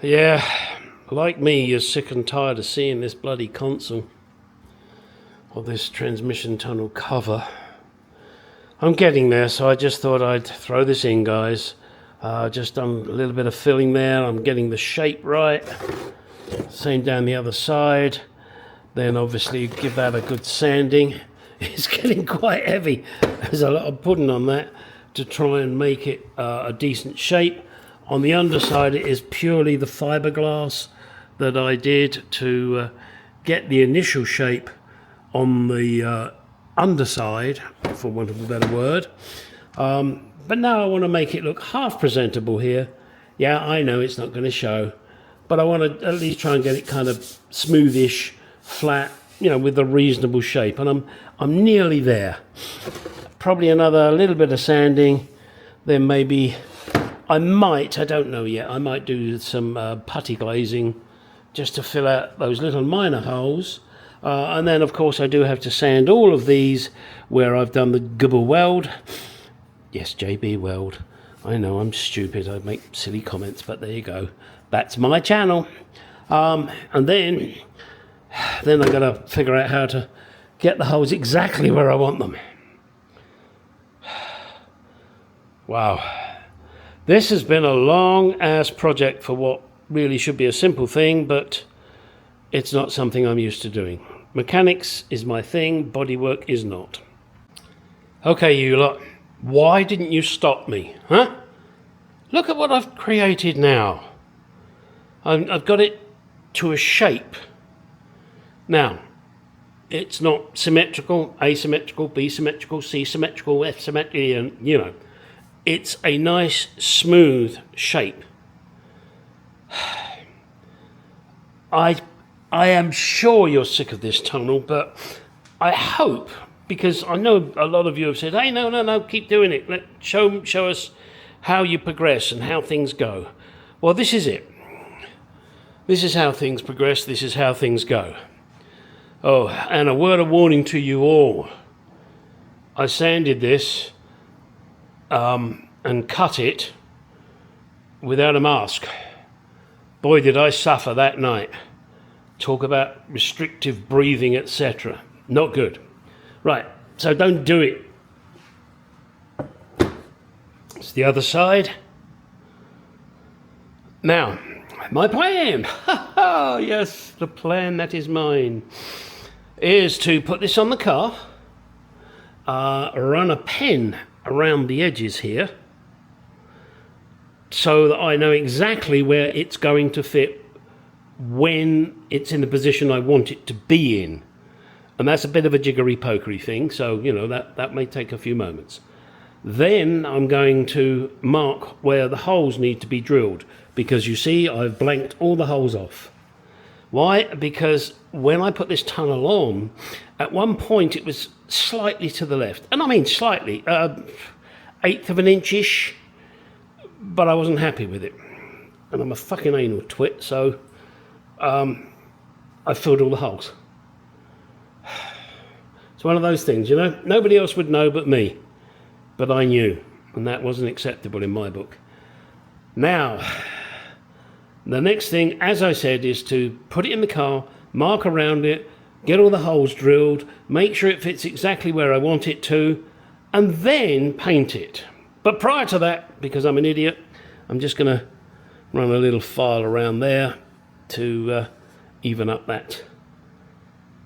Yeah, like me, you're sick and tired of seeing this bloody console or this transmission tunnel cover. I'm getting there, so I just thought I'd throw this in, guys. Just done a little bit of filling there. I'm getting the shape right. Same down the other side. Then obviously give that a good sanding. It's getting quite heavy. There's a lot of pudding on that to try and make it a decent shape. On the underside, it is purely the fiberglass that I did to get the initial shape on the underside, for want of a better word. But now I want to make it look half presentable here. Yeah, I know it's not going to show, but I want to at least try and get it kind of smoothish, flat, you know, with a reasonable shape. And I'm nearly there. Probably another little bit of sanding. Then maybe I don't know yet, I might do some putty glazing just to fill out those little minor holes. And then, of course, I do have to sand all of these where I've done the Jaguar weld. Yes, JB weld. I know, I'm stupid. I make silly comments, but there you go. That's my channel. And then I've got to figure out how to get the holes exactly where I want them. Wow. This has been a long-ass project for what really should be a simple thing, but it's not something I'm used to doing. Mechanics is my thing, bodywork is not. Okay, you lot, why didn't you stop me, huh? Look at what I've created now. I've got it to a shape. Now, it's not symmetrical, asymmetrical, B symmetrical, C symmetrical, F symmetrical, and you know. It's a nice, smooth shape. I am sure you're sick of this tunnel, but I hope, because I know a lot of you have said, hey, no, keep doing it. Show us how you progress and how things go. Well, this is it. This is how things progress. This is how things go. Oh, and a word of warning to you all. I sanded this and cut it without a mask. Boy, did I suffer that night. Talk about restrictive breathing, etc. Not good. Right, so don't do it. It's the other side. Now, my plan, yes, the plan that is mine, is to put this on the car, run a pen around the edges here so that I know exactly where it's going to fit when it's in the position I want it to be in. And that's a bit of a jiggery-pokery thing, so you know that may take a few moments. Then I'm going to mark where the holes need to be drilled, because you see I've blanked all the holes off. Why? Because when I put this tunnel on, at one point it was slightly to the left, and I mean slightly, 1/8 of an inch-ish, but I wasn't happy with it. And I'm a fucking anal twit, so I filled all the holes. It's one of those things, you know, nobody else would know but me, but I knew, and that wasn't acceptable in my book. Now, the next thing, as I said, is to put it in the car, mark around it, get all the holes drilled, make sure it fits exactly where I want it to, and then paint it. But prior to that, because I'm an idiot, I'm just going to run a little file around there to even up that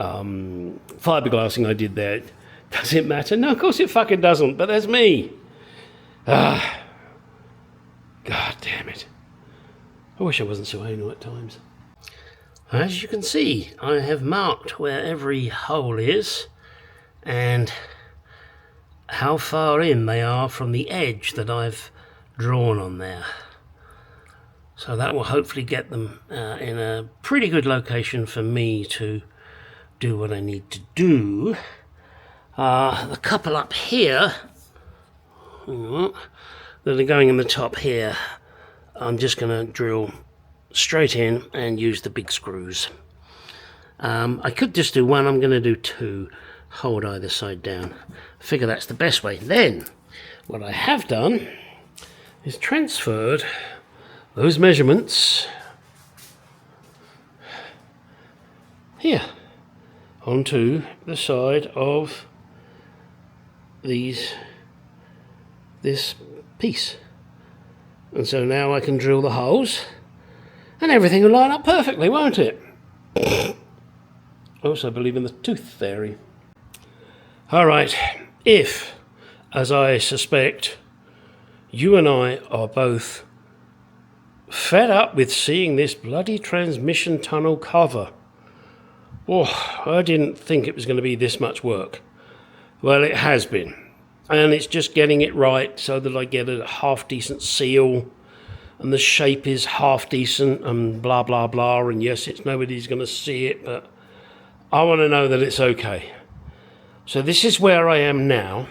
fiberglassing I did there. Does it matter? No, of course it fucking doesn't, but there's me. God damn it. I wish I wasn't so anal at times. As you can see, I have marked where every hole is and how far in they are from the edge that I've drawn on there. So that will hopefully get them in a pretty good location for me to do what I need to do. The couple up here that are going in the top here, I'm just going to drill straight in and use the big screws. I could just do one, I'm going to do two, hold either side down. I figure that's the best way. Then, what I have done is transferred those measurements here onto the side of this piece. And so now I can drill the holes and everything will line up perfectly, won't it? I also believe in the tooth theory. Alright, if, as I suspect, you and I are both fed up with seeing this bloody transmission tunnel cover. Oh, I didn't think it was going to be this much work. Well, it has been. And it's just getting it right so that I get a half-decent seal and the shape is half-decent and blah, blah, blah. And yes, nobody's going to see it, but I want to know that it's okay. So this is where I am now.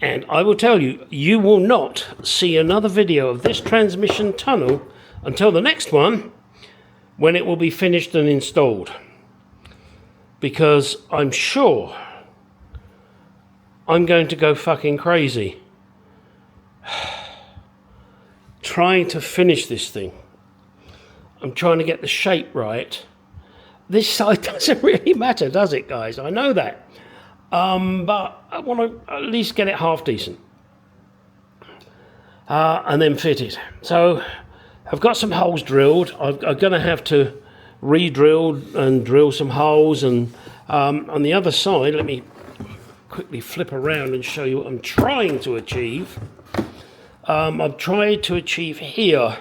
And I will tell you, you will not see another video of this transmission tunnel until the next one, when it will be finished and installed. Because I'm sure I'm going to go fucking crazy trying to finish this thing. I'm trying to get the shape right. This side doesn't really matter, does it, guys? I know that. But I want to at least get it half decent. And then fit it. So I've got some holes drilled. I'm going to have to re-drill and drill some holes. And on the other side, let me quickly flip around and show you what I'm trying to achieve. I've tried to achieve here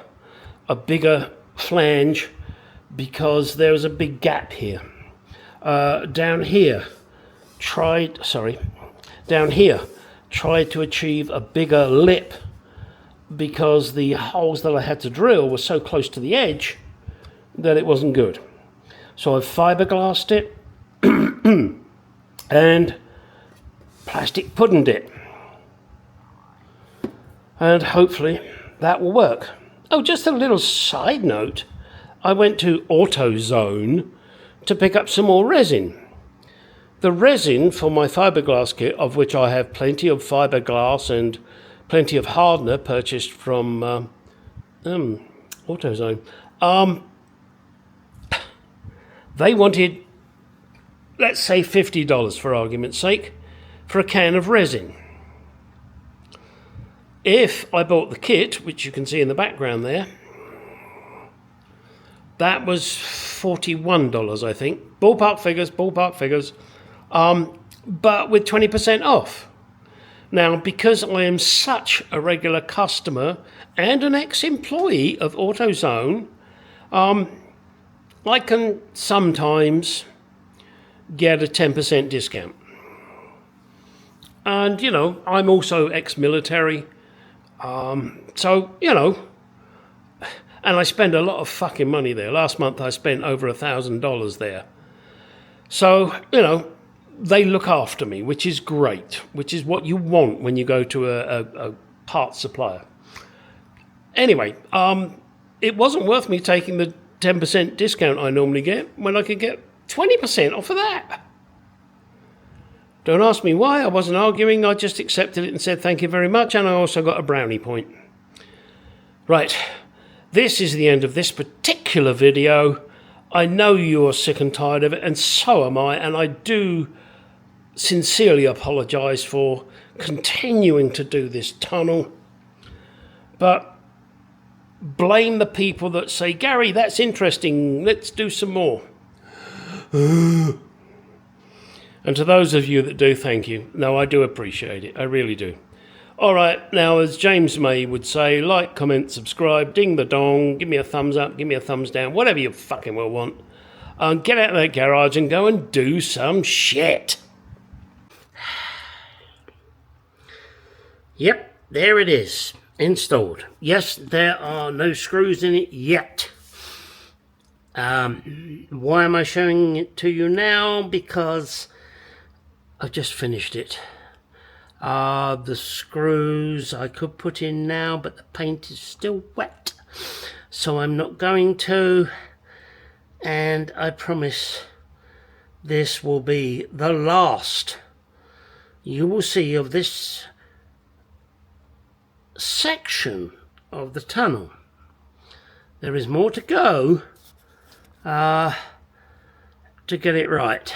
a bigger flange because there was a big gap here. Down here, tried to achieve a bigger lip because the holes that I had to drill were so close to the edge that it wasn't good. So I've fiberglassed it and plastic puddinged it. And hopefully that will work. Oh, just a little side note. I went to AutoZone to pick up some more resin. The resin for my fiberglass kit, of which I have plenty of fiberglass and plenty of hardener purchased from AutoZone. They wanted, let's say $50 for argument's sake, for a can of resin. If I bought the kit, which you can see in the background there, that was $41, I think. Ballpark figures. But with 20% off. Now, because I am such a regular customer and an ex-employee of AutoZone, I can sometimes get a 10% discount. And, I'm also ex-military. So, and I spend a lot of fucking money there. Last month I spent over $1,000 there. So, they look after me, which is great, which is what you want when you go to a parts supplier. Anyway, it wasn't worth me taking the 10% discount I normally get when I could get 20% off of that. Don't ask me why. I wasn't arguing. I just accepted it and said thank you very much, and I also got a brownie point. Right, this is the end of this particular video. I know you're sick and tired of it, and so am I, and I do sincerely apologise for continuing to do this tunnel. But blame the people that say, Gary, that's interesting, let's do some more. And to those of you that do, thank you. No, I do appreciate it. I really do. All right, now, as James May would say, like, comment, subscribe, ding the dong, give me a thumbs up, give me a thumbs down, whatever you fucking will want. Get out of that garage and go and do some shit. Yep, there it is, installed. Yes, there are no screws in it yet. Why am I showing it to you now? Because I've just finished it. The screws I could put in now, but the paint is still wet, so I'm not going to. And I promise this will be the last you will see of this section of the tunnel. There is more to go. To to get it right.